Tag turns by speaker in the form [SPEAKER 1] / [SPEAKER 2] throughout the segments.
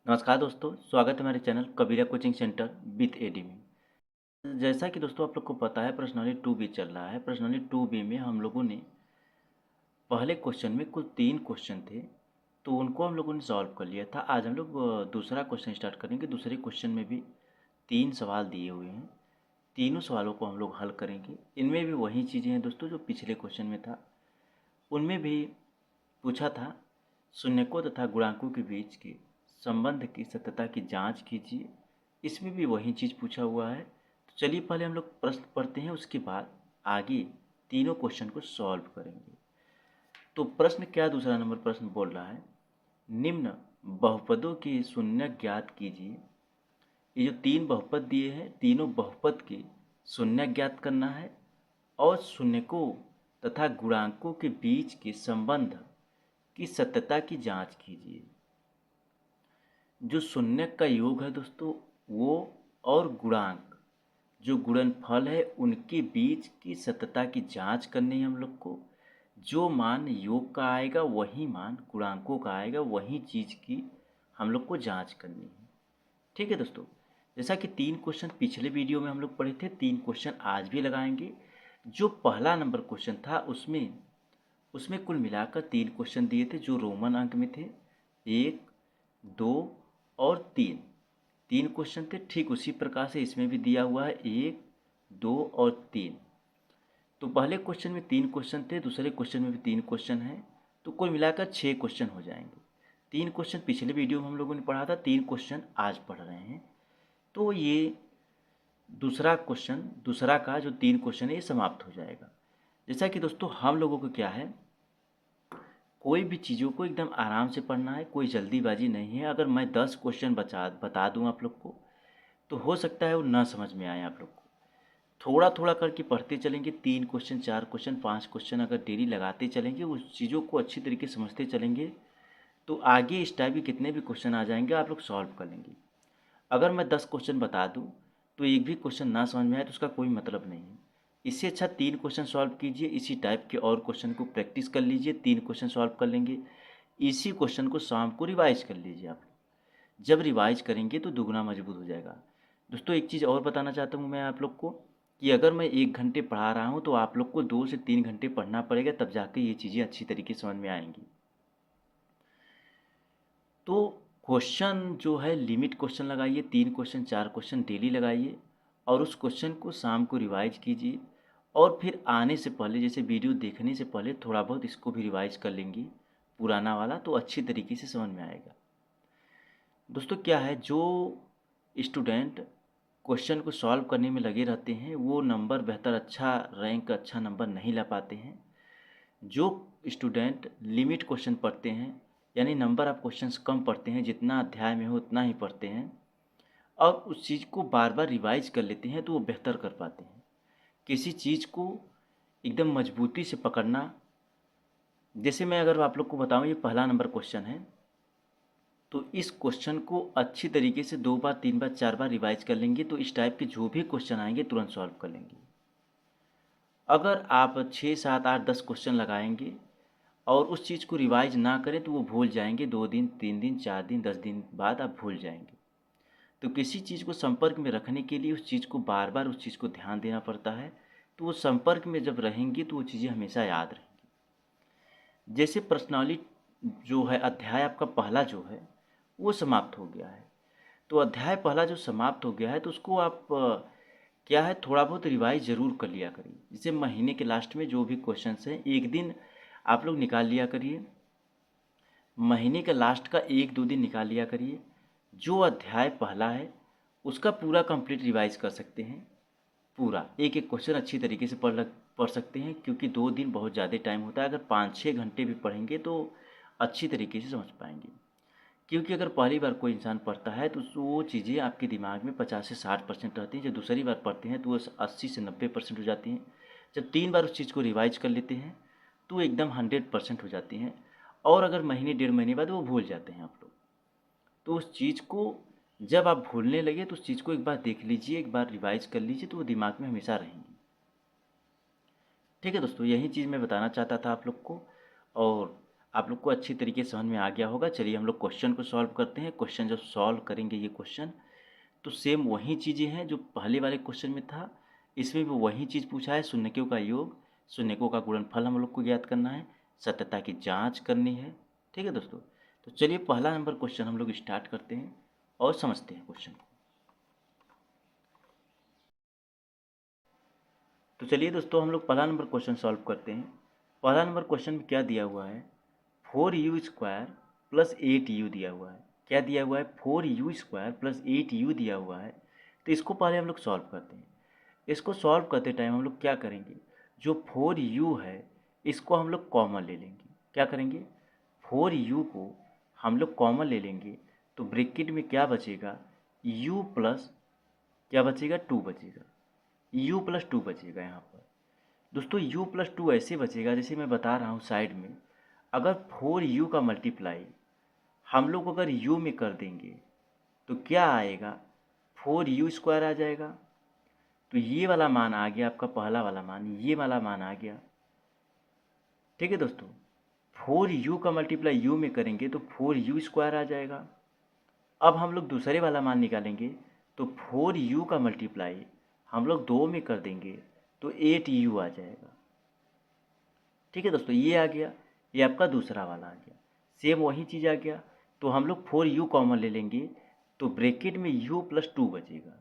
[SPEAKER 1] नमस्कार दोस्तों, स्वागत है हमारे channel Kabira coaching centre with AD में। जैसा कि दोस्तों आप लोग को पता है, प्रश्नावली 2B चल रहा है। प्रश्नावली 2B में हम लोगों ने पहले क्वेश्चन में कुल 3 क्वेश्चन थे, तो उनको हम लोगों ने सॉल्व कर लिया था। आज हम लोग दूसरा क्वेश्चन स्टार्ट करेंगे। दूसरे क्वेश्चन में भी 3 सवाल दिए हुए हैं, तीनों सवालों को हम लोग हल करेंगे। इनमें भी वही चीज़ें हैं दोस्तों जो पिछले क्वेश्चन में था। उनमें भी पूछा था शून्यकों तथा गुणांकों के बीच के संबंध की सत्यता की जांच कीजिए। इसमें भी वही चीज़ पूछा हुआ है। तो चलिए पहले हम लोग प्रश्न पढ़ते हैं, उसके बाद आगे तीनों क्वेश्चन को सॉल्व करेंगे। तो प्रश्न क्या, दूसरा नंबर प्रश्न बोल रहा है, निम्न बहुपदों के शून्य ज्ञात कीजिए। ये जो 3 बहुपद दिए हैं, तीनों बहुपद के शून्य ज्ञात करना है और शून्यकों तथा गुणांकों के बीच के संबंध की सत्यता की जांच कीजिए। जो शून्य का योग है दोस्तों, वो और गुणांक जो गुणनफल है उनके बीच की सत्यता की जांच करनी है हम लोग को। जो मान योग का आएगा वही मान गुणांकों का आएगा, वही चीज़ की हम लोग को जांच करनी है। ठीक है दोस्तों, जैसा कि 3 क्वेश्चन पिछले वीडियो में हम लोग पढ़े थे, 3 क्वेश्चन आज भी लगाएंगे। जो पहला नंबर क्वेश्चन था उसमें उसमें कुल मिलाकर 3 क्वेश्चन दिए थे जो रोमन अंक में थे, 1, 2 और 3। 3 क्वेश्चन थे। ठीक उसी प्रकार से इसमें भी दिया हुआ है 1, 2 और 3। तो पहले क्वेश्चन में 3 क्वेश्चन थे, दूसरे क्वेश्चन में भी 3 क्वेश्चन हैं, तो कुल मिलाकर 6 क्वेश्चन हो जाएंगे। 3 क्वेश्चन पिछले वीडियो में हम लोगों ने पढ़ा था, 3 क्वेश्चन आज पढ़ रहे हैं। तो ये दूसरा का जो 3 क्वेश्चन है ये समाप्त हो जाएगा। जैसा कि दोस्तों हम लोगों को क्या है, कोई भी चीज़ों को एकदम आराम से पढ़ना है, कोई जल्दीबाजी नहीं है। अगर मैं 10 क्वेश्चन बता दूं आप लोग को, तो हो सकता है वो ना समझ में आए आप लोग को। थोड़ा थोड़ा करके पढ़ते चलेंगे, 3 क्वेश्चन, 4 क्वेश्चन, 5 क्वेश्चन अगर डेली लगाते चलेंगे, उस चीज़ों को अच्छी तरीके से समझते चलेंगे, तो आगे इस टाइप के कितने भी क्वेश्चन आ जाएंगे आप लोग सॉल्व कर लेंगे। अगर मैं 10 क्वेश्चन बता दूं तो एक भी क्वेश्चन ना समझ में आए तो उसका कोई मतलब नहीं है। इससे अच्छा 3 क्वेश्चन सॉल्व कीजिए, इसी टाइप के और क्वेश्चन को प्रैक्टिस कर लीजिए। 3 क्वेश्चन सॉल्व कर लेंगे, इसी क्वेश्चन को शाम को रिवाइज कर लीजिए आप। जब रिवाइज करेंगे तो दुगना मजबूत हो जाएगा। दोस्तों एक चीज़ और बताना चाहता हूँ मैं आप लोग को, कि अगर मैं 1 घंटे पढ़ा रहा हूँ तो आप लोग को 2 से 3 घंटे पढ़ना पड़ेगा, तब जाके ये चीज़ें अच्छी तरीके से समझ में आएंगी। तो क्वेश्चन जो है लिमिट क्वेश्चन लगाइए, 3 क्वेश्चन 4 क्वेश्चन डेली लगाइए और उस क्वेश्चन को शाम को रिवाइज कीजिए। और फिर आने से पहले, जैसे वीडियो देखने से पहले थोड़ा बहुत इसको भी रिवाइज कर लेंगे पुराना वाला, तो अच्छी तरीके से समझ में आएगा। दोस्तों क्या है, जो स्टूडेंट क्वेश्चन को सॉल्व करने में लगे रहते हैं वो नंबर बेहतर, अच्छा रैंक, अच्छा नंबर नहीं ला पाते हैं। जो स्टूडेंट लिमिट क्वेश्चन पढ़ते हैं, यानी नंबर ऑफ क्वेश्चंस कम पढ़ते हैं, जितना अध्याय में हो उतना ही पढ़ते हैं और उस चीज़ को बार बार रिवाइज कर लेते हैं, तो वो बेहतर कर पाते हैं। किसी चीज़ को एकदम मजबूती से पकड़ना, जैसे मैं अगर आप लोग को बताऊं, ये पहला नंबर क्वेश्चन है, तो इस क्वेश्चन को अच्छी तरीके से 2 बार 3 बार 4 बार रिवाइज कर लेंगे तो इस टाइप के जो भी क्वेश्चन आएंगे तुरंत सॉल्व कर लेंगे। अगर आप 6, 7, 8, 10 क्वेश्चन लगाएंगे और उस चीज़ को रिवाइज ना करें तो वो भूल जाएंगे, 2 दिन, 3 दिन, 4 दिन, 10 दिन बाद आप भूल जाएंगे। तो किसी चीज़ को संपर्क में रखने के लिए उस चीज़ को बार बार, उस चीज़ को ध्यान देना पड़ता है, तो वो संपर्क में जब रहेंगी तो वो चीज़ें हमेशा याद रहेंगी। जैसे पर्सनाली जो है, अध्याय आपका पहला जो है वो समाप्त हो गया है, तो अध्याय पहला जो समाप्त हो गया है तो उसको आप क्या है, थोड़ा बहुत रिवाइज ज़रूर कर लिया करिए। जैसे महीने के लास्ट में जो भी क्वेश्चंस हैं, एक दिन आप लोग निकाल लिया करिए, महीने के लास्ट का 1-2 दिन निकाल लिया करिए। जो अध्याय पहला है उसका पूरा कंप्लीट रिवाइज कर सकते हैं। पूरा एक एक क्वेश्चन अच्छी तरीके से पढ़ सकते हैं, क्योंकि 2 दिन बहुत ज़्यादा टाइम होता है। अगर 5-6 घंटे भी पढ़ेंगे तो अच्छी तरीके से समझ पाएंगे। क्योंकि अगर पहली बार कोई इंसान पढ़ता है तो वो चीज़ें आपके दिमाग में 50 से 60% रहती हैं, जब दूसरी बार पढ़ते हैं तो वो 80 से 90% हो जाती हैं। जब 3 बार उस चीज़ को रिवाइज कर लेते हैं तो एकदम 100% हो जाती हैं। और अगर महीने 1.5 महीने बाद वो भूल जाते हैं आप लोग। तो उस चीज़ को जब आप भूलने लगे तो उस चीज़ को एक बार देख लीजिए, एक बार रिवाइज कर लीजिए, तो वो दिमाग में हमेशा रहेंगी। ठीक है दोस्तों, यही चीज़ मैं बताना चाहता था आप लोग को। और आप लोग को अच्छी तरीके से समझ में आ गया होगा। चलिए हम लोग क्वेश्चन को सॉल्व करते हैं। क्वेश्चन जब सॉल्व करेंगे ये क्वेश्चन, तो सेम वही चीज़ें हैं जो पहले वाले क्वेश्चन में था, इसमें भी वही चीज़ पूछा है। शून्यकों का योग, शून्यकों का गुणनफल हम लोग को ज्ञात करना है, सत्यता की जांच करनी है। ठीक है दोस्तों, तो चलिए पहला नंबर क्वेश्चन हम लोग स्टार्ट करते हैं और समझते हैं क्वेश्चन को। तो चलिए दोस्तों हम लोग पहला नंबर क्वेश्चन सॉल्व करते हैं। पहला नंबर क्वेश्चन में क्या दिया हुआ है, 4u² प्लस 8u दिया हुआ है। क्या दिया हुआ है, 4u² प्लस 8u दिया हुआ है। तो इसको पहले हम लोग सॉल्व करते हैं। इसको सॉल्व करते टाइम हम लोग क्या करेंगे, जो 4u है इसको हम लोग कॉमन ले लेंगे। क्या करेंगे, 4u को हम लोग कॉमन ले लेंगे, तो ब्रैकेट में क्या बचेगा, u प्लस क्या बचेगा, 2 बचेगा। u प्लस 2 बचेगा यहाँ पर। दोस्तों u प्लस 2 ऐसे बचेगा, जैसे मैं बता रहा हूँ साइड में, अगर 4u का मल्टीप्लाई हम लोग अगर u में कर देंगे तो क्या आएगा, 4u² आ जाएगा। तो ये वाला मान आ गया आपका, पहला वाला मान, ये वाला मान आ गया। ठीक है दोस्तों, 4u का मल्टीप्लाई u में करेंगे तो 4u² आ जाएगा। अब हम लोग दूसरे वाला मान निकालेंगे, तो 4u का मल्टीप्लाई हम लोग 2 में कर देंगे तो 8u आ जाएगा। ठीक है दोस्तों, ये आ गया, ये आपका दूसरा वाला आ गया। सेम वही चीज़ आ गया, तो हम लोग 4u कॉमन ले लेंगे, तो ब्रैकेट में u प्लस 2 बचेगा।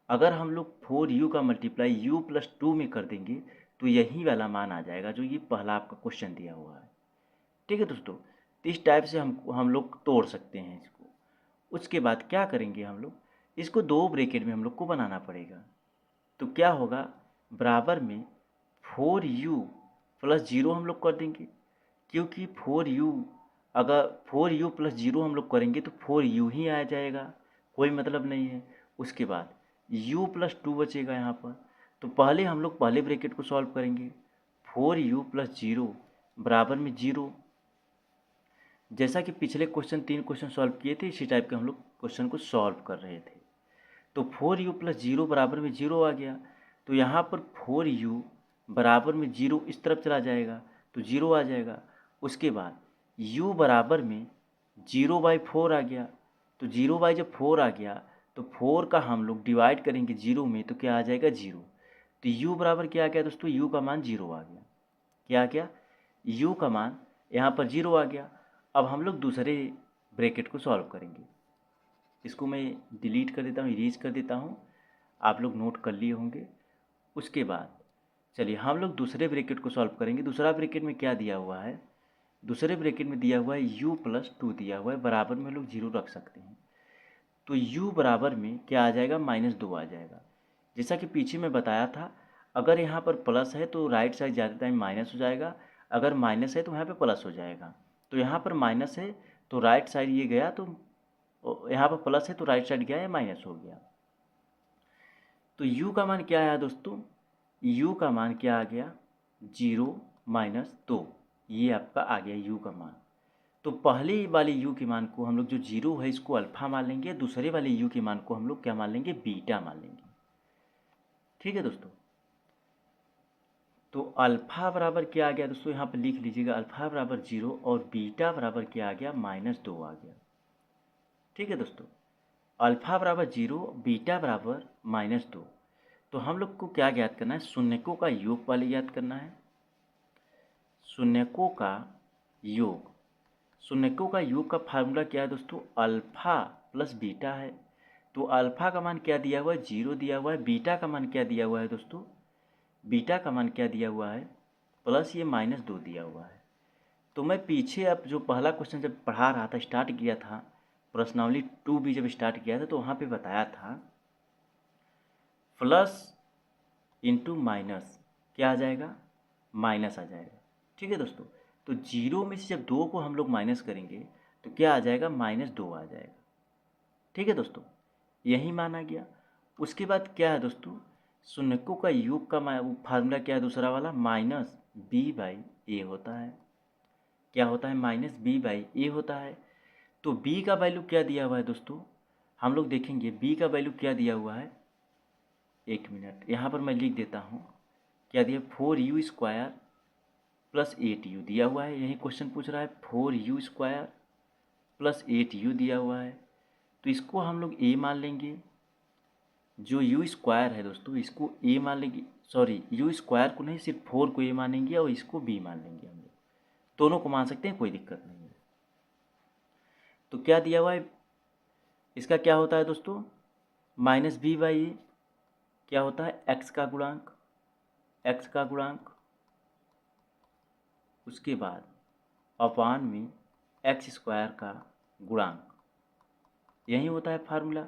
[SPEAKER 1] अगर हम लोग 4u का मल्टीप्लाई u प्लस 2 में कर देंगे तो यही वाला मान आ जाएगा जो ये पहला आपका क्वेश्चन दिया हुआ है। ठीक है दोस्तों, तो इस टाइप से हम लोग तोड़ सकते हैं इसको। उसके बाद क्या करेंगे, हम लोग इसको 2 ब्रैकेट में हम लोग को बनाना पड़ेगा। तो क्या होगा, बराबर में 4u प्लस 0 हम लोग कर देंगे, क्योंकि 4u, अगर 4u प्लस 0 हम लोग करेंगे तो 4u ही आ जाएगा, कोई मतलब नहीं है। उसके बाद u प्लस 2 बचेगा यहाँ पर। तो पहले हम लोग पहले ब्रैकेट को सॉल्व करेंगे, 4u प्लस 0 बराबर में 0। जैसा कि पिछले क्वेश्चन 3 क्वेश्चन सॉल्व किए थे, इसी टाइप के हम लोग क्वेश्चन को सॉल्व कर रहे थे। तो 4u प्लस 0 बराबर में 0 आ गया। तो यहाँ पर 4u बराबर में 0 इस तरफ चला जाएगा तो 0 आ जाएगा। उसके बाद u बराबर में 0/4 आ गया। तो 0 जब 4 आ गया तो 4 का हम लोग डिवाइड करेंगे 0 में तो क्या आ जाएगा, 0। तो u बराबर क्या आ गया दोस्तों, u का मान 0 आ गया। क्या आ गया, u का मान यहाँ पर 0 आ गया। अब हम लोग दूसरे ब्रैकेट को सॉल्व करेंगे। इसको मैं डिलीट कर देता हूँ, इरेज कर देता हूँ, आप लोग नोट कर लिए होंगे। उसके बाद चलिए हम लोग दूसरे ब्रैकेट को सॉल्व करेंगे। दूसरा ब्रैकेट में क्या दिया हुआ है, दूसरे ब्रैकेट में दिया हुआ है u प्लस 2 दिया हुआ है, बराबर में लोग 0 रख सकते हैं। तो u बराबर में क्या आ जाएगा, -2 आ जाएगा। जैसा कि पीछे मैं बताया था, अगर यहाँ पर प्लस है तो राइट साइड ज़्यादा टाइम माइनस हो जाएगा, अगर माइनस है तो यहाँ पे प्लस हो जाएगा। तो यहाँ पर माइनस है तो राइट साइड ये गया, तो यहाँ पर प्लस है तो राइट साइड गया, या माइनस हो गया। तो u का मान क्या आया दोस्तों, u का मान क्या आ गया, 0 - 2। ये आपका आ गया u का मान। तो पहले वाले u के मान को हम लोग जो 0 है इसको अल्फ़ा मान लेंगे, दूसरे वाले u के मान को हम लोग क्या मान लेंगे, बीटा मान लेंगे। ठीक है दोस्तों, तो अल्फ़ा बराबर क्या आ गया दोस्तों, यहाँ पर लिख लीजिएगा, अल्फ़ा बराबर 0 और बीटा बराबर क्या आ गया, -2 आ गया। ठीक है दोस्तों, अल्फ़ा बराबर 0, बीटा बराबर -2। तो हम लोग को क्या ज्ञात करना है, शून्यकों का योग पहले ज्ञात करना है। शून्यकों का योग, शून्यकों का योग का फार्मूला क्या है दोस्तों, अल्फ़ा प्लस बीटा है। तो अल्फ़ा का मान क्या दिया हुआ है, 0 दिया हुआ है। बीटा का मान क्या दिया हुआ है दोस्तों, बीटा का मान क्या दिया हुआ है, प्लस ये -2 दिया हुआ है। तो मैं पीछे अब जो पहला क्वेश्चन जब पढ़ा रहा था, स्टार्ट किया था, प्रश्नावली 2 भी जब स्टार्ट किया था, तो वहाँ पे बताया था प्लस इंटू माइनस क्या आ जाएगा, माइनस आ जाएगा। ठीक है दोस्तों, तो 0 में से जब 2 को हम लोग माइनस करेंगे तो क्या आ जाएगा, -2 आ जाएगा। ठीक है दोस्तों, यही मान आ गया। उसके बाद क्या है दोस्तों, शून्यकों का योग का फार्मूला क्या है दूसरा वाला, -b/a होता है। क्या होता है, -b/a होता है। तो b का वैल्यू क्या दिया हुआ है दोस्तों, हम लोग देखेंगे b का वैल्यू क्या दिया हुआ है। एक मिनट, यहाँ पर मैं लिख देता हूँ, क्या दिया, 4u² प्लस 8u दिया हुआ है। यही क्वेश्चन पूछ रहा है 4u² प्लस 8u दिया हुआ है, तो इसको हम लोग a मान लेंगे। जो u² है दोस्तों इसको a मान लेंगे, सॉरी u² को नहीं, सिर्फ 4 को a मानेंगे और इसको b मान लेंगे। हम लोग दोनों को मान सकते हैं, कोई दिक्कत नहीं है। तो क्या दिया हुआ है, इसका क्या होता है दोस्तों, -b/a क्या होता है, x का गुणांक, उसके बाद अपान में x² का गुणांक, यही होता है फार्मूला।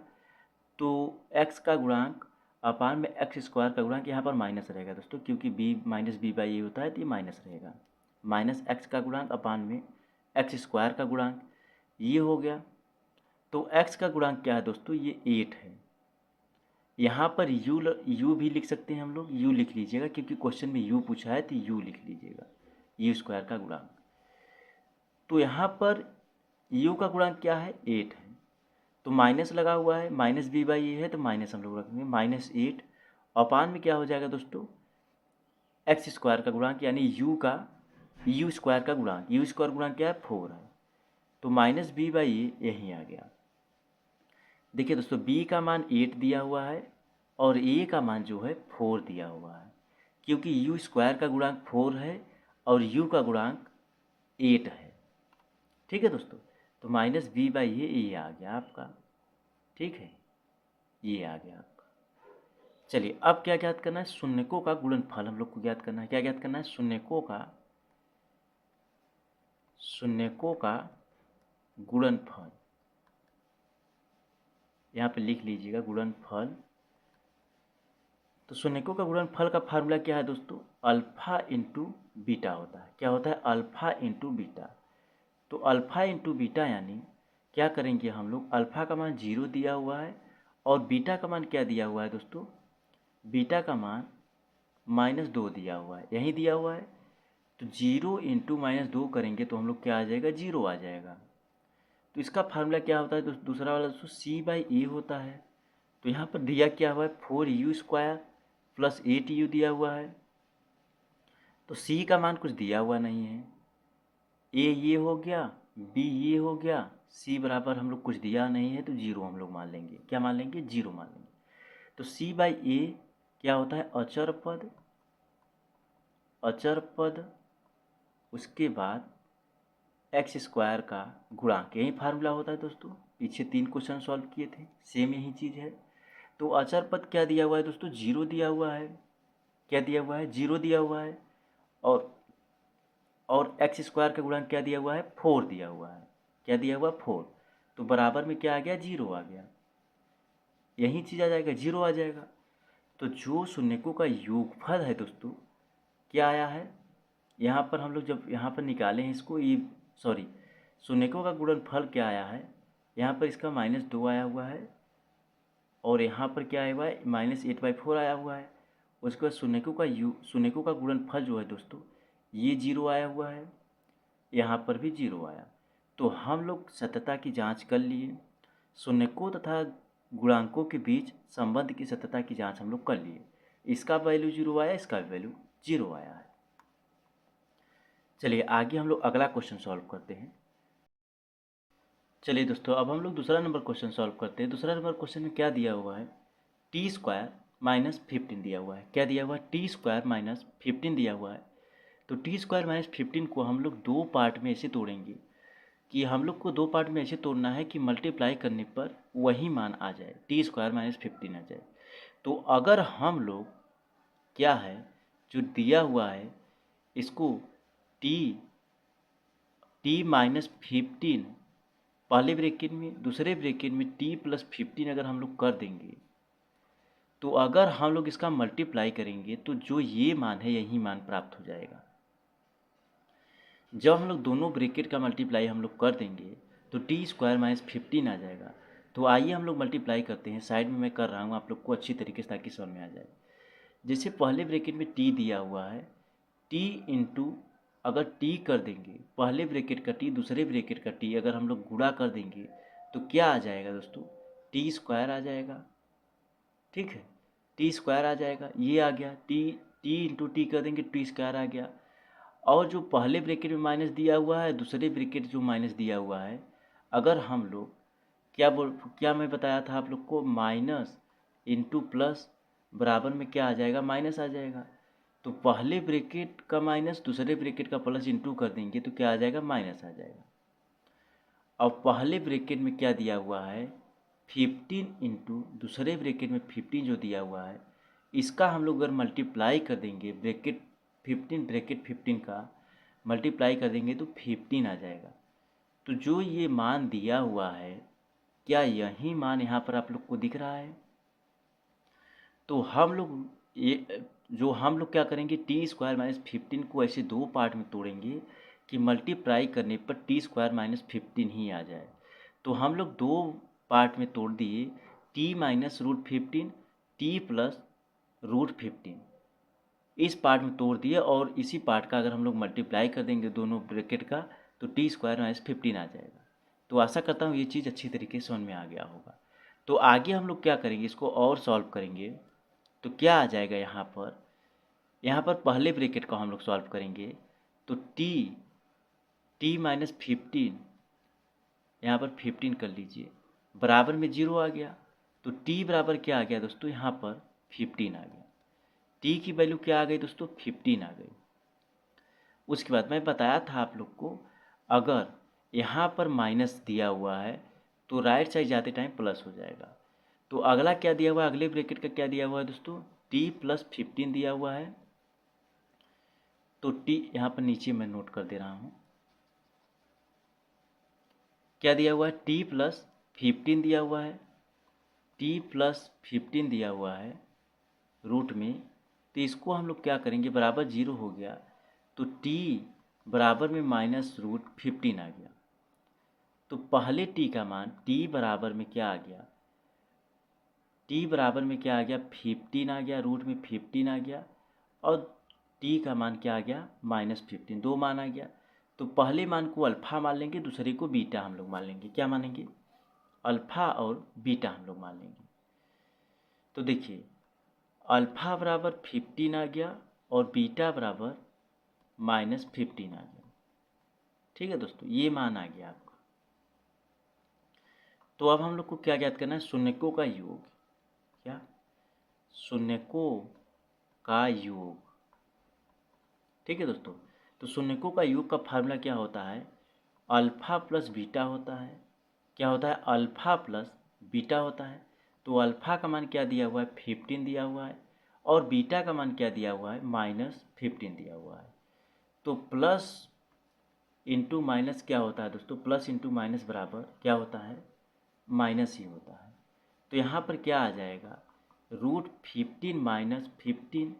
[SPEAKER 1] तो x का गुणांक अपान में x² का गुणांक, यहाँ पर माइनस रहेगा दोस्तों, क्योंकि b होता है तो ये माइनस रहेगा। माइनस x का गुणांक अपान में x² का गुणांक, ये हो गया। तो x का गुणांक क्या है दोस्तों, ये 8 है। यहाँ पर u भी लिख सकते हैं हम लोग, u लिख लीजिएगा, क्योंकि क्वेश्चन में u पूछा है तो u लिख लीजिएगा, u² का गुणांक। तो यहाँ पर u का गुणांक क्या है, 8 है, तो माइनस लगा हुआ है, -b/a है तो माइनस हम लोग रखेंगे, -8 अपान में क्या हो जाएगा दोस्तों, x² का गुणांक यानी u² का गुणांक, u² गुणांक क्या है, 4 है, तो -b/a यहीं आ गया। देखिए दोस्तों b का मान 8 दिया हुआ है और a का मान जो है 4 दिया हुआ है, क्योंकि u² का गुणांक 4 है और u का गुणांक 8 है। ठीक है दोस्तों, तो -b/a ये आ गया आपका। ठीक है, ये आ गया आपका। चलिए अब क्या ज्ञात करना है, शून्यकों का गुणनफल हम लोग को ज्ञात करना है। क्या ज्ञात करना है, शून्यकों का गुणनफल, यहाँ पे लिख लीजिएगा गुणनफल। तो शून्यकों का गुणनफल का फार्मूला क्या है दोस्तों, अल्फा इंटू बीटा होता है। क्या होता है, अल्फा इंटू बीटा। तो अल्फा इंटू बीटा यानी क्या करेंगे हम लोग, अल्फा का मान 0 दिया हुआ है और बीटा का मान क्या दिया हुआ है दोस्तों, बीटा का मान -2 दिया हुआ है, यही दिया हुआ है। तो 0 इंटू -2 करेंगे तो हम लोग क्या आ जाएगा, 0 आ जाएगा। तो इसका फार्मूला क्या होता है दूसरा वाला दोस्तों, c/a होता है। तो यहाँ पर दिया क्या हुआ है, 4u² प्लस 8u दिया हुआ है। तो c का मान कुछ दिया हुआ नहीं है, a ये हो गया, b ये हो गया, c बराबर हम लोग कुछ दिया नहीं है तो 0 हम लोग मान लेंगे। क्या मान लेंगे, 0 मान लेंगे। तो c/a क्या होता है, अचर पद, उसके बाद x² का गुणांक, यही फार्मूला होता है दोस्तों। पीछे 3 क्वेश्चन सॉल्व किए थे, सेम यही चीज़ है। तो अचर पद क्या दिया हुआ है दोस्तों, 0 दिया हुआ है। क्या दिया हुआ है, 0 दिया हुआ है। और x² का गुणांक क्या दिया हुआ है, 4 दिया हुआ है। क्या दिया हुआ, 4। तो बराबर में क्या आ गया, 0 आ गया। यही चीज़ आ जाएगा, 0 आ जाएगा। तो जो शून्यकों का योगफल है दोस्तों, क्या आया है, यहाँ पर हम लोग जब यहाँ पर निकाले हैं इसको, ये सॉरी शून्यकों का गुणनफल क्या आया है, यहाँ पर इसका -2 आया हुआ है और यहाँ पर क्या आया हुआ है, -8/4 आया हुआ है। उसके बाद शून्यकों का गुणनफल जो है दोस्तों, ये 0 आया हुआ है, यहाँ पर भी 0 आया। तो हम लोग सत्यता की जांच कर लिए, शून्यकों तथा गुणांकों के बीच संबंध की सत्यता की जांच हम लोग कर लिए। इसका वैल्यू 0 आया, इसका वैल्यू 0 आया है। चलिए आगे हम लोग अगला क्वेश्चन सॉल्व करते हैं। चलिए दोस्तों अब हम लोग दूसरा नंबर क्वेश्चन सॉल्व करते हैं। दूसरा नंबर क्वेश्चन में क्या दिया हुआ है, t² -15 दिया हुआ है। क्या दिया हुआ है, t² -15 दिया हुआ है। तो t² -15 को हम लोग 2 पार्ट में ऐसे तोड़ेंगे कि हम लोग को 2 पार्ट में ऐसे तोड़ना है कि मल्टीप्लाई करने पर वही मान आ जाए, t² -15 आ जाए। तो अगर हम लोग क्या है, जो दिया हुआ है इसको t -15 पहले ब्रैकेट में, दूसरे ब्रैकेट में t + 15 अगर हम लोग कर देंगे, तो अगर हम लोग इसका मल्टीप्लाई करेंगे तो जो ये मान है यही मान प्राप्त हो जाएगा। जब हम लोग दोनों ब्रैकेट का मल्टीप्लाई हम लोग कर देंगे तो t² -15 आ जाएगा। तो आइए हम लोग मल्टीप्लाई करते हैं, साइड में मैं कर रहा हूँ आप लोग को अच्छी तरीके से ताकि समझ में आ जाए। जैसे पहले ब्रैकेट में t दिया हुआ है, t इंटू अगर t कर देंगे, पहले ब्रैकेट का t दूसरे ब्रैकेट का t अगर हम लोग गुणा कर देंगे तो क्या आ जाएगा दोस्तों, t² आ जाएगा। ठीक है, t² आ जाएगा, ये आ गया, t इंटू टी कर देंगे, t² आ गया। और जो पहले ब्रैकेट में माइनस दिया हुआ है, दूसरे ब्रैकेट जो माइनस दिया हुआ है, अगर हम लोग क्या मैं बताया था आप लोग को, माइनस इंटू प्लस बराबर में क्या आ जाएगा, माइनस आ जाएगा। तो पहले ब्रैकेट का माइनस दूसरे ब्रैकेट का प्लस इंटू कर देंगे तो क्या आ जाएगा, माइनस आ जाएगा। अब पहले ब्रैकेट में क्या दिया हुआ है, 15 इंटू दूसरे ब्रैकेट में 15 जो दिया हुआ है, इसका हम लोग अगर मल्टीप्लाई कर देंगे, ब्रैकेट 15 का मल्टीप्लाई कर देंगे तो 15 आ जाएगा। तो जो ये मान दिया हुआ है, क्या यही मान यहाँ पर आप लोग को दिख रहा है? तो हम लोग क्या करेंगे, t² - 15 को ऐसे दो पार्ट में तोड़ेंगे कि मल्टीप्लाई करने पर t² - 15 ही आ जाए। तो हम लोग दो पार्ट में तोड़ दिए, t - √15 t प्लस √15 इस पार्ट में तोड़ दिए, और इसी पार्ट का अगर हम लोग मल्टीप्लाई कर देंगे दोनों ब्रैकेट का तो t² - 15 आ जाएगा। तो आशा करता हूँ ये चीज़ अच्छी तरीके से समझ में आ गया होगा। तो आगे हम लोग क्या करेंगे, इसको और सॉल्व करेंगे तो क्या आ जाएगा, यहाँ पर पहले ब्रैकेट का हम लोग सॉल्व करेंगे तो t -15, यहाँ पर 15 कर लीजिए, बराबर में 0 आ गया। तो t बराबर क्या आ गया दोस्तों, यहाँ पर 15 आ गया। t की वैल्यू क्या आ गई दोस्तों, 15 आ गई। उसके बाद मैं बताया था आप लोग को, अगर यहाँ पर माइनस दिया हुआ है तो राइट साइड जाते टाइम प्लस हो जाएगा। तो अगला क्या दिया हुआ है, अगले ब्रैकेट का क्या दिया हुआ है दोस्तों, t + 15 दिया हुआ है। तो t यहाँ पर नीचे मैं नोट कर दे रहा हूँ, क्या दिया हुआ है, t + 15 दिया हुआ है, t + 15 दिया हुआ है रूट में। तो इसको हम लोग क्या करेंगे, बराबर 0 हो गया तो t बराबर में -√15 आ गया। तो पहले t का मान t बराबर में क्या आ गया, t बराबर में क्या आ गया, 15 आ गया, रूट में 15 आ गया, और t का मान क्या आ गया, -15, दो मान आ गया। तो पहले मान को अल्फ़ा मान लेंगे, दूसरे को बीटा हम लोग मान लेंगे। क्या मानेंगे, अल्फ़ा और बीटा हम लोग मान लेंगे। तो देखिए अल्फ़ा बराबर 15 आ गया और बीटा बराबर -15 आ गया। ठीक है दोस्तों, ये मान आ गया आपका। तो अब हम लोग को क्या ज्ञात करना है, शून्यकों का योग। क्या, शून्यकों का योग। ठीक है दोस्तों, तो शून्यकों का योग का फार्मूला क्या होता है, अल्फ़ा प्लस बीटा होता है। क्या होता है, अल्फ़ा प्लस बीटा होता है। तो अल्फ़ा का मान क्या दिया हुआ है, 15 दिया हुआ है, और बीटा का मान क्या दिया हुआ है, -15 दिया हुआ है। तो प्लस इंटू माइनस क्या होता है दोस्तों, प्लस इंटू माइनस बराबर क्या होता है, माइनस ही होता है। तो यहाँ पर क्या आ जाएगा, √15 - 15।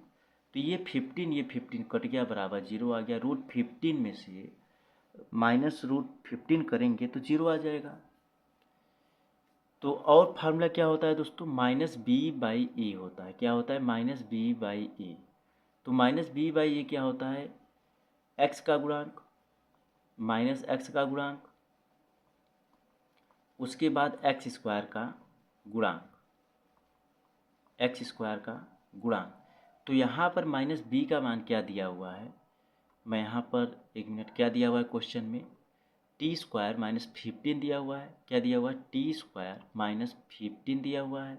[SPEAKER 1] तो ये 15 कट गया, बराबर 0 आ गया। √15 में से -√15 करेंगे तो 0 आ जाएगा। तो और फार्मूला क्या होता है दोस्तों, -b/a होता है। क्या होता है, -b/a। तो -b/a क्या होता है, x का गुणांक -x का गुणांक, उसके बाद x² का गुणांक, x² का गुणांक। तो यहाँ पर -b का मान क्या दिया हुआ है, मैं यहाँ पर एक मिनट, क्या दिया हुआ है क्वेश्चन में, t² - 15 दिया हुआ है। क्या दिया हुआ है, t² - 15 दिया हुआ है।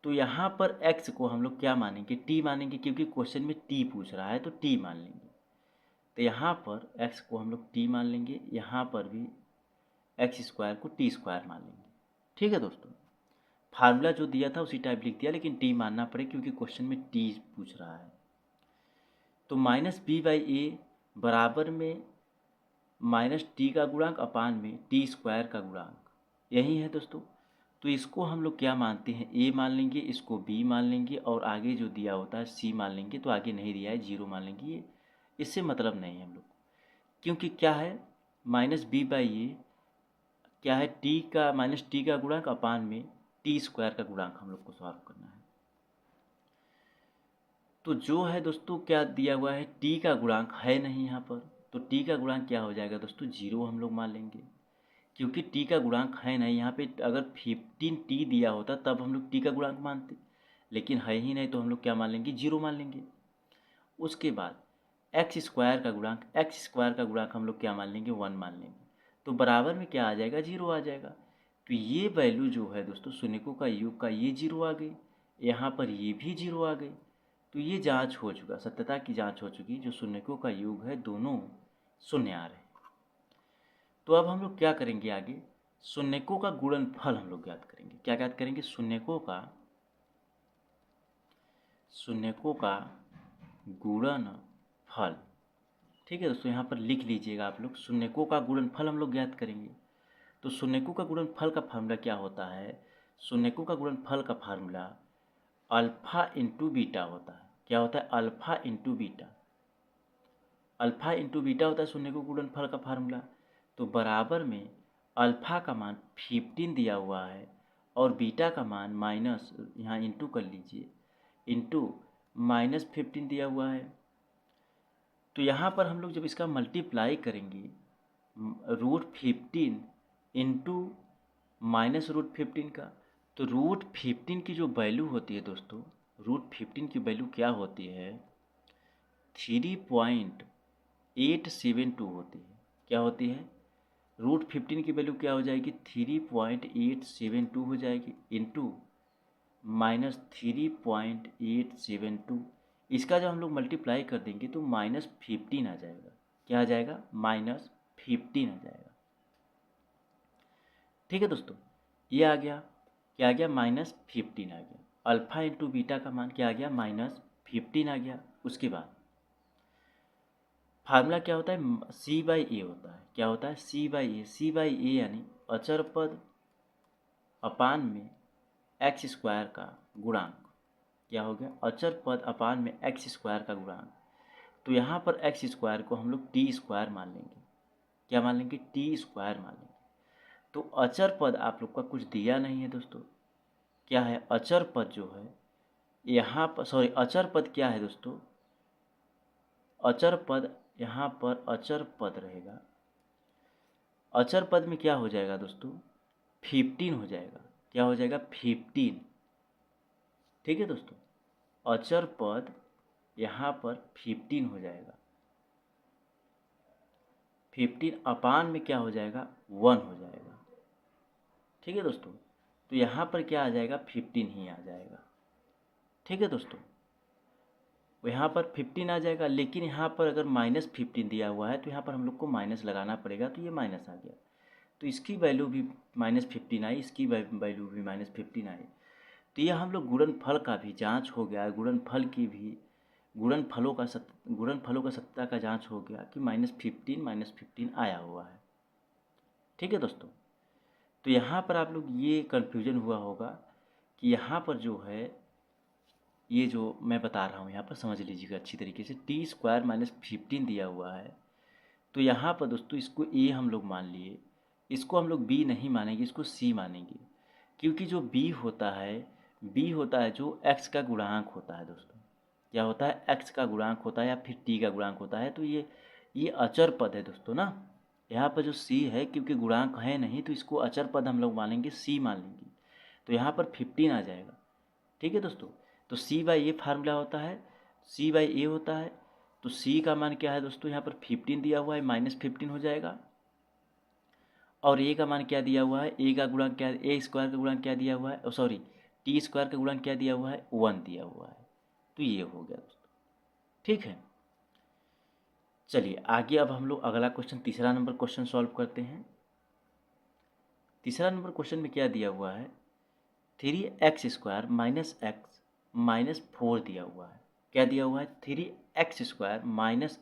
[SPEAKER 1] तो यहाँ पर x को हम लोग क्या मानेंगे, t मानेंगे, क्योंकि क्वेश्चन में t पूछ रहा है तो t मान लेंगे। तो यहाँ पर x को हम लोग t मान लेंगे, यहाँ पर भी x² को t² मान लेंगे। ठीक है दोस्तों, फार्मूला जो दिया था उसी टाइप लिख दिया, लेकिन t मानना पड़े क्योंकि क्वेश्चन में t पूछ रहा है। तो -b/a बराबर में -t का गुणांक अपान में t² का गुणांक, यही है दोस्तों। तो इसको हम लोग क्या मानते हैं, a मान लेंगे, इसको b मान लेंगे, और आगे जो दिया होता है c मान लेंगे। तो आगे नहीं दिया है 0 मान लेंगे, ये इससे मतलब नहीं है हम लोग, क्योंकि क्या है, -b/a क्या है, -t का गुणांक अपान में t² का गुणांक हम लोग को सॉल्व करना है। तो जो है दोस्तों क्या दिया हुआ है, t का गुणांक है नहीं यहाँ पर, तो t का गुणांक क्या हो जाएगा दोस्तों, 0 हम लोग मान लेंगे, क्योंकि t का गुणांक है नहीं यहाँ पे। अगर 15t दिया होता तब हम लोग t का गुणांक मानते, लेकिन है ही नहीं तो हम लोग क्या मान लेंगे, 0 मान लेंगे। उसके बाद एक्स स्क्वायर का गुणांक हम लोग क्या मान लेंगे, 1 मान लेंगे। तो बराबर में क्या आ जाएगा, 0 आ जाएगा। तो ये वैल्यू जो है दोस्तों शून्यकों का योग का ये 0 आ गई, यहाँ पर ये भी 0 आ गई। तो ये जांच हो चुका, सत्यता की जांच हो चुकी, जो शून्यकों का योग है दोनों शून्य आ रहे हैं। तो अब हम लोग क्या करेंगे आगे, शून्यकों का गुणनफल हम लोग ज्ञात करेंगे। क्या ज्ञात करेंगे, शून्यकों का गुणनफल। ठीक है दोस्तों, यहाँ पर लिख लीजिएगा आप लोग, शून्यकों का गुणनफल हम लोग ज्ञात करेंगे। तो शून्यकों का गुणनफल का फार्मूला क्या होता है, शून्यकों का गुणनफल का फार्मूला अल्फा इंटू बीटा होता है। क्या होता है, alpha into beta. Alpha into beta होता है शून्यकों का गुणनफल का फार्मूला। तो बराबर में अल्फा का मान 15 दिया हुआ है और बीटा का मान माइनस, यहाँ इंटू कर लीजिए, इंटू -15 दिया हुआ है। तो यहाँ पर हम लोग जब इसका मल्टीप्लाई करेंगे, √15 इंटू -√15 का, तो √15 की जो वैल्यू होती है दोस्तों, √15 की वैल्यू क्या होती है, 3.872 होती है। क्या होती है, √15 की वैल्यू क्या हो जाएगी, 3.872 हो जाएगी, इंटू -3.872। इसका जब हम लोग मल्टीप्लाई कर देंगे तो -15 आ जाएगा। क्या आ जाएगा, -15 आ जाएगा। ठीक है दोस्तों, ये आ गया, क्या आ गया, -15 आ गया। अल्फा इंटू बीटा का मान क्या आ गया, -15 आ गया। उसके बाद फार्मूला क्या होता है, C/A होता है। क्या होता है, C/A यानी अचर पद अपान में एक्स स्क्वायर का गुणांक। क्या हो गया, अचर पद अपान में एक्स स्क्वायर का गुणांक। तो यहाँ पर एक्स स्क्वायर को हम लोग टी स्क्वायर मान लेंगे। क्या मान लेंगे, टी स्क्वायर मान लेंगे। तो अचर पद आप लोग का कुछ दिया नहीं है दोस्तों। क्या है, अचर पद जो है यहाँ पर, सॉरी, अचर पद क्या है दोस्तों, अचर पद यहाँ पर अचर पद रहेगा। अचर पद में क्या हो जाएगा दोस्तों, 15 हो जाएगा। क्या हो जाएगा, 15। ठीक है दोस्तों, अचर पद यहाँ पर 15 हो जाएगा। 15 अपान में क्या हो जाएगा, 1 हो जाएगा। ठीक है दोस्तों, तो यहाँ पर क्या आ जाएगा, 15 ही आ जाएगा। ठीक है दोस्तों, यहाँ पर 15 आ जाएगा, लेकिन यहाँ पर अगर -15 दिया हुआ है तो यहाँ पर हम लोग को माइनस लगाना पड़ेगा, तो ये माइनस आ गया। तो इसकी वैल्यू भी -15 आई, इसकी वैल्यू भी -15 आई। तो यह हम लोग गुणनफल का भी जांच हो गया, गुणनफल की भी गुणनफलों का सत्यता का जांच हो गया कि -15 आया हुआ है। ठीक है दोस्तों, तो यहाँ पर आप लोग ये कन्फ्यूजन हुआ होगा कि यहाँ पर जो है, ये जो मैं बता रहा हूँ यहाँ पर समझ लीजिएगा अच्छी तरीके से, t² -15 दिया हुआ है। तो यहाँ पर दोस्तों इसको a हम लोग मान लिए, इसको हम लोग b नहीं मानेंगे, इसको c मानेंगे। क्योंकि जो b होता है जो x का गुणांक होता है दोस्तों। क्या होता है, x का गुणांक होता है या फिर t का गुणांक होता है। तो ये अचर पद है दोस्तों ना। यहाँ पर जो c है, क्योंकि गुणांक है नहीं तो इसको अचर पद हम लोग मानेंगे, c मान लेंगे। तो यहाँ पर 15 आ जाएगा। ठीक है दोस्तों, तो C/A फार्मूला होता है, C/A होता है। तो C का मान क्या है दोस्तों, यहाँ पर 15 दिया हुआ है, -15 हो जाएगा। और A का मान क्या दिया हुआ है, A का गुणांक क्या, A स्क्वायर का गुणांक क्या दिया हुआ है, सॉरी, T स्क्वायर का गुणांक क्या दिया हुआ है, 1 दिया हुआ है। तो ये हो गया दोस्तों। ठीक है, चलिए आगे अब हम लोग अगला क्वेश्चन, तीसरा नंबर क्वेश्चन सॉल्व करते हैं। तीसरा नंबर क्वेश्चन में क्या दिया हुआ है, 3x² - x -4 दिया हुआ है। क्या दिया हुआ है, 3x² -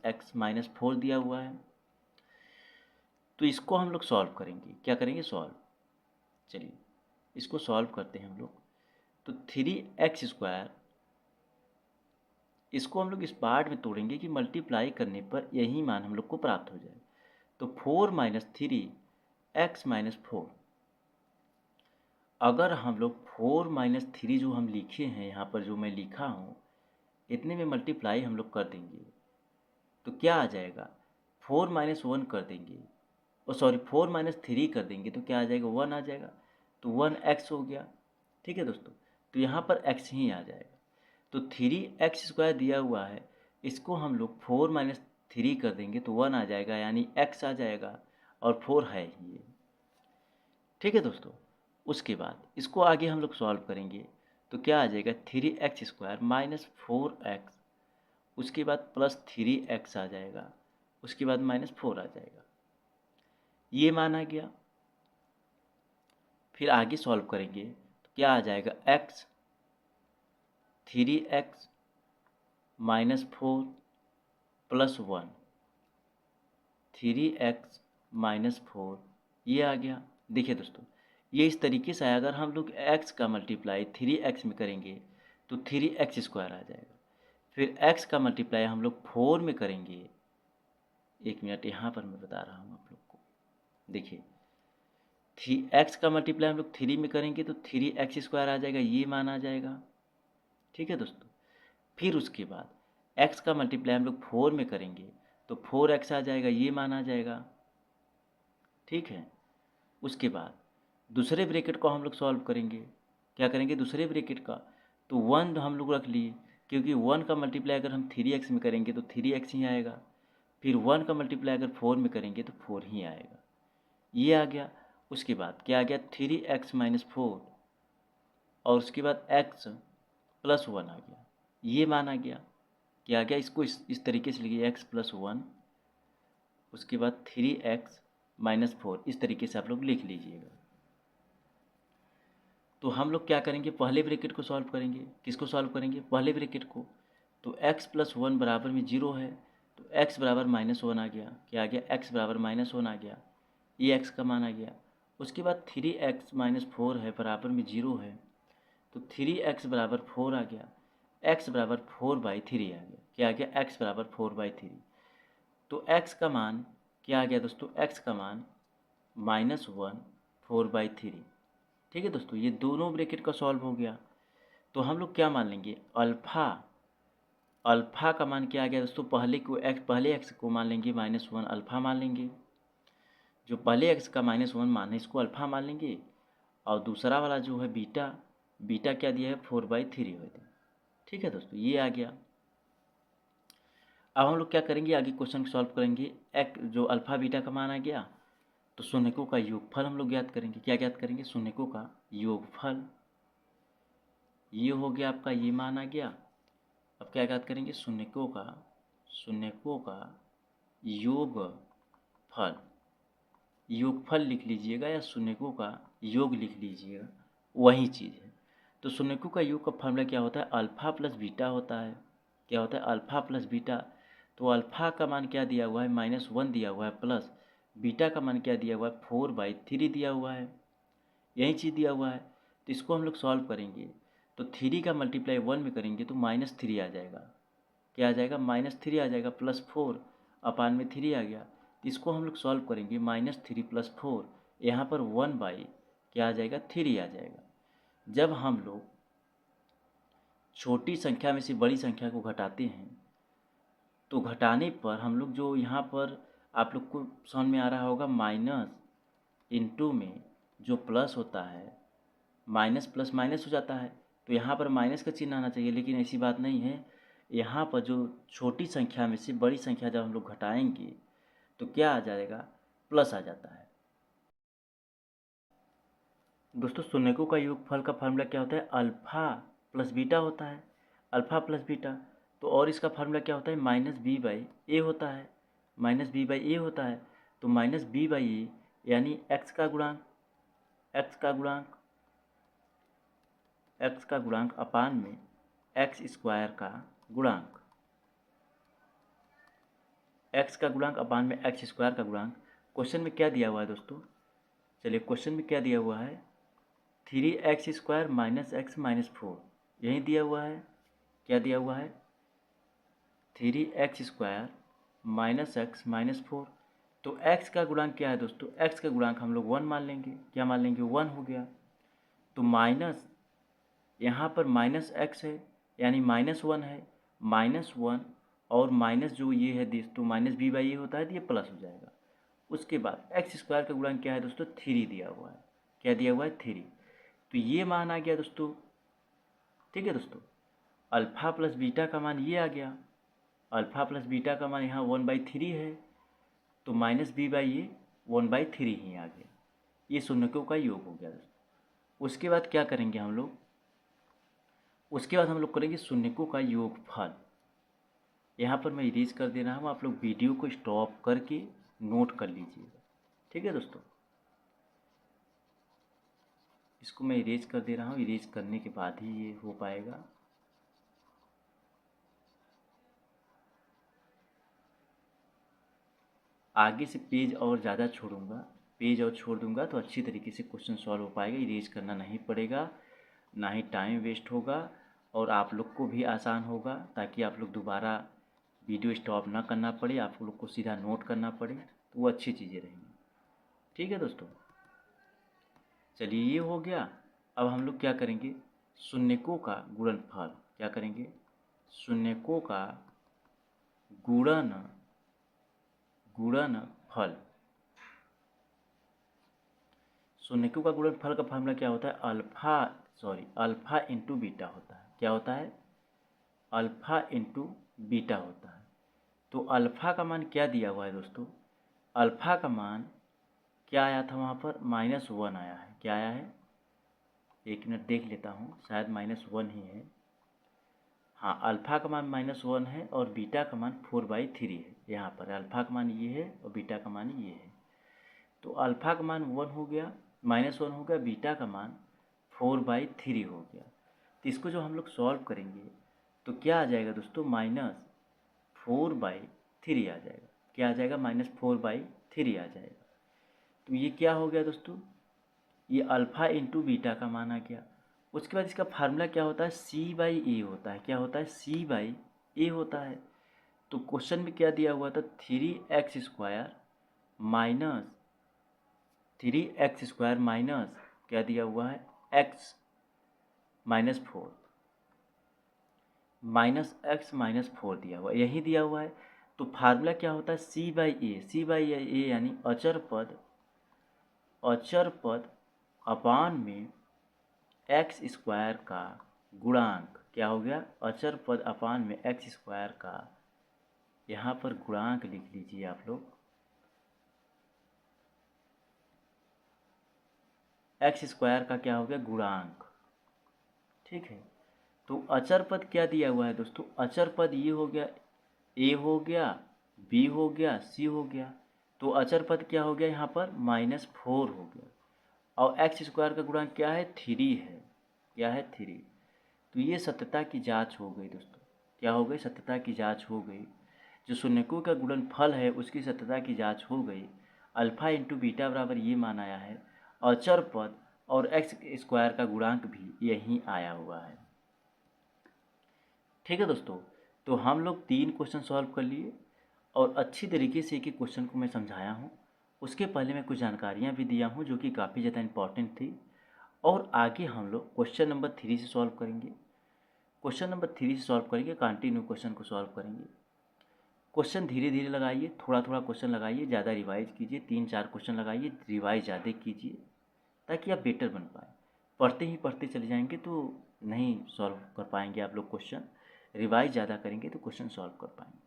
[SPEAKER 1] x -4 दिया हुआ है। तो इसको हम लोग सॉल्व करेंगे। क्या करेंगे, सॉल्व। चलिए इसको सॉल्व करते हैं हम लोग। तो 3x², इसको हम लोग इस पार्ट में तोड़ेंगे कि मल्टीप्लाई करने पर यही मान हम लोग को प्राप्त हो जाए। तो 4 - 3x - 4, अगर हम लोग 4 - 3 जो हम लिखे हैं यहाँ पर, जो मैं लिखा हूँ, इतने में मल्टीप्लाई हम लोग कर देंगे तो क्या आ जाएगा, 4 - 1 कर देंगे, और सॉरी 4 - 3 कर देंगे तो क्या आ जाएगा, 1 आ जाएगा। तो 1x हो गया। ठीक है दोस्तों, तो यहाँ पर x ही आ जाएगा। तो 3x² दिया हुआ है, इसको हम लोग 4 माइनस 3 कर देंगे तो 1 आ जाएगा, यानी x आ जाएगा और 4 है ही ये। ठीक है दोस्तों, उसके बाद इसको आगे हम लोग सॉल्व करेंगे तो क्या आ जाएगा, 3x² माइनस 4x, उसके बाद प्लस 3x आ जाएगा, उसके बाद माइनस 4 आ जाएगा। ये मान आ गया। फिर आगे सॉल्व करेंगे तो क्या आ जाएगा, x 3x minus 4 plus 1, 3x minus 4 ये आ गया। देखिए दोस्तों, ये इस तरीके से आया। अगर हम लोग x का मल्टीप्लाई 3x में करेंगे तो 3x² आ जाएगा। फिर x का मल्टीप्लाई हम लोग 4 में करेंगे, 1 मिनट यहाँ पर मैं बता रहा हूँ आप लोग को। देखिए, x का मल्टीप्लाई हम लोग 3 में करेंगे तो 3x² आ जाएगा, ये मान आ जाएगा। ठीक है दोस्तों, फिर उसके बाद x का मल्टीप्लाई हम लोग 4 में करेंगे तो 4x आ जाएगा, ये मान आ जाएगा। ठीक है, उसके बाद दूसरे ब्रैकेट को हम लोग सॉल्व करेंगे। क्या करेंगे, दूसरे ब्रैकेट का तो 1 हम लोग रख लिए, क्योंकि 1 का मल्टीप्लाई अगर हम 3x में करेंगे तो 3x ही आएगा। फिर 1 का मल्टीप्लाई अगर 4 में करेंगे तो 4 ही आएगा, ये आ गया। उसके बाद क्या आ गया, 3x माइनस 4 और उसके बाद x प्लस 1 आ गया, ये मान आ गया। क्या आ गया, इसको इस तरीके से लिखिए, x प्लस 1, उसके बाद 3x माइनस 4, इस तरीके से आप लोग लिख लीजिएगा। तो हम लोग क्या करेंगे, पहले ब्रैकेट को सॉल्व करेंगे। किसको सॉल्व करेंगे, पहले ब्रैकेट को। तो x प्लस 1 बराबर में 0 है तो x बराबर माइनस 1 आ गया। क्या आ गया, x बराबर माइनस 1 आ गया, ये x का मान आ गया। उसके बाद 3x माइनस 4 है, बराबर में 0 है तो 3x बराबर 4 आ गया, x बराबर 4/3 आ गया। क्या आ गया, x बराबर 4/3। तो x का मान क्या आ गया दोस्तों, x का मान -1 4/3। ठीक है दोस्तों, ये दोनों ब्रैकेट का सॉल्व हो गया। तो हम लोग क्या मान लेंगे, अल्फ़ा। अल्फ़ा का मान क्या आ गया दोस्तों, पहले x को मान लेंगे -1, अल्फ़ा मान लेंगे। जो पहले x का -1 मान है इसको अल्फ़ा मान लेंगे, और दूसरा वाला जो है बीटा, बीटा क्या दिया है, 4/3 है। ठीक है दोस्तों, ये आ गया। अब हम लोग क्या करेंगे, आगे क्वेश्चन सॉल्व करेंगे। एक जो अल्फ़ा बीटा का मान आ गया तो शून्यकों का योगफल हम लोग ज्ञात करेंगे। क्या ज्ञात करेंगे, शून्यकों का योगफल। ये हो गया आपका, ये मान आ गया। अब क्या ज्ञात करेंगे, शून्यकों का योगफल। योगफल लिख लीजिएगा या शून्यकों का योग लिख लीजिएगा, वही चीज़ है। तो शून्यकों का योग का फॉर्मूला क्या होता है, अल्फ़ा प्लस बीटा होता है। क्या होता है, अल्फ़ा प्लस बीटा। तो अल्फ़ा का मान क्या दिया हुआ है, -1 दिया हुआ है, प्लस बीटा का मान क्या दिया हुआ है, 4/3 दिया हुआ है, यही चीज़ दिया हुआ है। तो इसको हम लोग सॉल्व करेंगे तो 3 का मल्टीप्लाई 1 में करेंगे तो -3 आ जाएगा। क्या आ जाएगा, -3 आ जाएगा, +4/3 आ गया। तो इसको हम लोग सॉल्व करेंगे, -3 + 4, यहाँ पर 1/ क्या आ जाएगा, 3 आ जाएगा। जब हम लोग छोटी संख्या में से बड़ी संख्या को घटाते हैं तो घटाने पर हम लोग जो यहाँ पर आप लोग को समझ में आ रहा होगा, माइनस इंटू में जो प्लस होता है, माइनस प्लस माइनस हो जाता है, तो यहाँ पर माइनस का चिन्ह आना चाहिए, लेकिन ऐसी बात नहीं है। यहाँ पर जो छोटी संख्या में से बड़ी संख्या जब हम लोग घटाएंगे तो क्या आ जाएगा, प्लस आ जाता है। दोस्तों, शून्यकों का योगफल का फार्मूला क्या होता है, अल्फ़ा प्लस बीटा होता है। अल्फ़ा प्लस बीटा, तो और इसका फार्मूला क्या होता है, -b/a होता है। -b/a होता है, तो -b/a यानी x का गुणांक, x का गुणांक अपान में x² का गुणांक, x का गुणांक अपान में x² का गुणांक। क्वेश्चन में क्या दिया हुआ है दोस्तों, चलिए क्वेश्चन में क्या दिया हुआ है, 3x² - x - 4, यही दिया हुआ है। क्या दिया हुआ है, 3x² - x - 4। तो x का गुणांक क्या है दोस्तों, x का गुणांक हम लोग 1 मान लेंगे। क्या मान लेंगे, 1 हो गया। तो माइनस, यहाँ पर -x है यानी -1 है, -1 और माइनस जो ये है दोस्तों, -b/a होता है तो ये प्लस हो जाएगा। उसके बाद x² का गुणांक क्या है दोस्तों, 3 दिया हुआ है। क्या दिया हुआ है, 3। तो ये मान आ गया दोस्तों। ठीक है दोस्तों, अल्फ़ा प्लस बीटा का मान ये आ गया, अल्फ़ा प्लस बीटा का मान यहाँ 1/3 है, तो माइनस बी बाई ये 1/3 ही आ गया। ये शून्यकों का योग हो गया दोस्तों। उसके बाद क्या करेंगे हम लोग, उसके बाद हम लोग करेंगे शून्यकों का योगफल। यहाँ पर मैं इरेज कर दे रहा हूँ, आप लोग वीडियो को स्टॉप करके नोट कर लीजिएगा, ठीक है दोस्तों। इसको मैं इरेज कर दे रहा हूँ, इरेज करने के बाद ही ये हो पाएगा। आगे से पेज और ज़्यादा छोड़ूंगा, पेज और छोड़ दूंगा तो अच्छी तरीके से क्वेश्चन सॉल्व हो पाएगा। इरेज करना नहीं पड़ेगा, ना ही टाइम वेस्ट होगा, और आप लोग को भी आसान होगा, ताकि आप लोग दोबारा वीडियो स्टॉप ना करना पड़े, आप लोग को सीधा नोट करना पड़े, तो वो अच्छी चीज़ें रहेंगी, ठीक है दोस्तों। चलिए ये हो गया। अब हम लोग क्या करेंगे, शून्यकों का गुणनफल। क्या करेंगे, शून्यकों का गुणनफल। शून्यकों का गुणनफल का फार्मूला क्या होता है, अल्फ़ा इंटू बीटा होता है। क्या होता है, अल्फ़ा इंटू बीटा होता है। तो अल्फ़ा का मान क्या दिया हुआ है दोस्तों, अल्फ़ा का मान क्या आया था वहाँ पर, -1 आया है। क्या आया है, एक मिनट देख लेता हूँ, शायद -1 ही है। हाँ, अल्फ़ा का मान -1 है और बीटा का मान 4/3 है। यहाँ पर अल्फ़ा का मान ये है और बीटा का मान ये है। तो अल्फ़ा का मान 1 हो गया, -1 हो गया, बीटा का मान 4/3 हो गया। तो इसको जो हम लोग सॉल्व करेंगे तो क्या आ जाएगा दोस्तों, -4/3 आ जाएगा। क्या आ जाएगा, -4/3 आ जाएगा। तो ये क्या हो गया दोस्तों, ये अल्फ़ा इंटू बीटा का मान आ गया। उसके बाद इसका फार्मूला क्या होता है, C/A होता है। क्या होता है, C/A होता है। तो क्वेश्चन में क्या दिया हुआ था, 3x² माइनस क्या दिया हुआ है, x -4 -x-4 दिया हुआ है, यही दिया हुआ है। तो फार्मूला क्या होता है, C/A यानी अचर पद अपान में x² का गुणांक। क्या हो गया, अचर पद अपान में x² का, यहाँ पर गुणांक लिख लीजिए आप लोग, x² का क्या हो गया, गुणांक, ठीक है। तो अचर पद क्या दिया हुआ है दोस्तों, अचर पद ये हो गया, a हो गया, b हो गया, c हो गया। तो अचर पद क्या हो गया यहाँ पर, -4 हो गया, और x² का गुणांक क्या है, 3 है। क्या है, 3। तो ये सत्यता की जांच हो गई दोस्तों। क्या हो गई, सत्यता की जांच हो गई। जो शून्यकों का गुणनफल है उसकी सत्यता की जांच हो गई। अल्फ़ा इंटू बीटा बराबर ये मान आया है, अचर पद और x² का गुणांक भी यहीं आया हुआ है, ठीक है दोस्तों। तो हम लोग 3 क्वेश्चन सॉल्व कर लिए, और अच्छी तरीके से एक एक क्वेश्चन को मैं समझाया हूँ। उसके पहले मैं कुछ जानकारियाँ भी दिया हूँ जो कि काफ़ी ज़्यादा इम्पॉर्टेंट थी। और आगे हम लोग क्वेश्चन नंबर 3 से सॉल्व करेंगे। क्वेश्चन नंबर 3 से सॉल्व करेंगे, कंटिन्यू क्वेश्चन को सॉल्व करेंगे। क्वेश्चन धीरे धीरे लगाइए, थोड़ा थोड़ा क्वेश्चन लगाइए, ज़्यादा रिवाइज कीजिए, 3-4 क्वेश्चन लगाइए, रिवाइज ज़्यादा कीजिए, ताकि आप बेटर बन पाए। पढ़ते ही पढ़ते चले जाएंगे तो नहीं सॉल्व कर पाएंगे आप लोग क्वेश्चन। रिवाइज ज़्यादा करेंगे तो क्वेश्चन सॉल्व कर पाएंगे।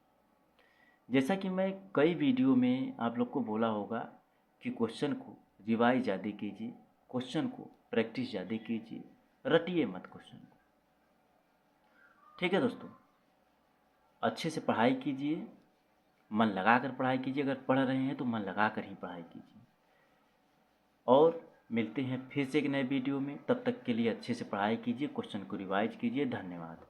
[SPEAKER 1] जैसा कि मैं कई वीडियो में आप लोग को बोला होगा कि क्वेश्चन को रिवाइज ज़्यादा कीजिए, क्वेश्चन को प्रैक्टिस ज़्यादा कीजिए, रटिए मत क्वेश्चन को, ठीक है दोस्तों। अच्छे से पढ़ाई कीजिए, मन लगा कर पढ़ाई कीजिए। अगर पढ़ रहे हैं तो मन लगा कर ही पढ़ाई कीजिए। और मिलते हैं फिर से एक नए वीडियो में, तब तक के लिए अच्छे से पढ़ाई कीजिए, क्वेश्चन को रिवाइज कीजिए। धन्यवाद।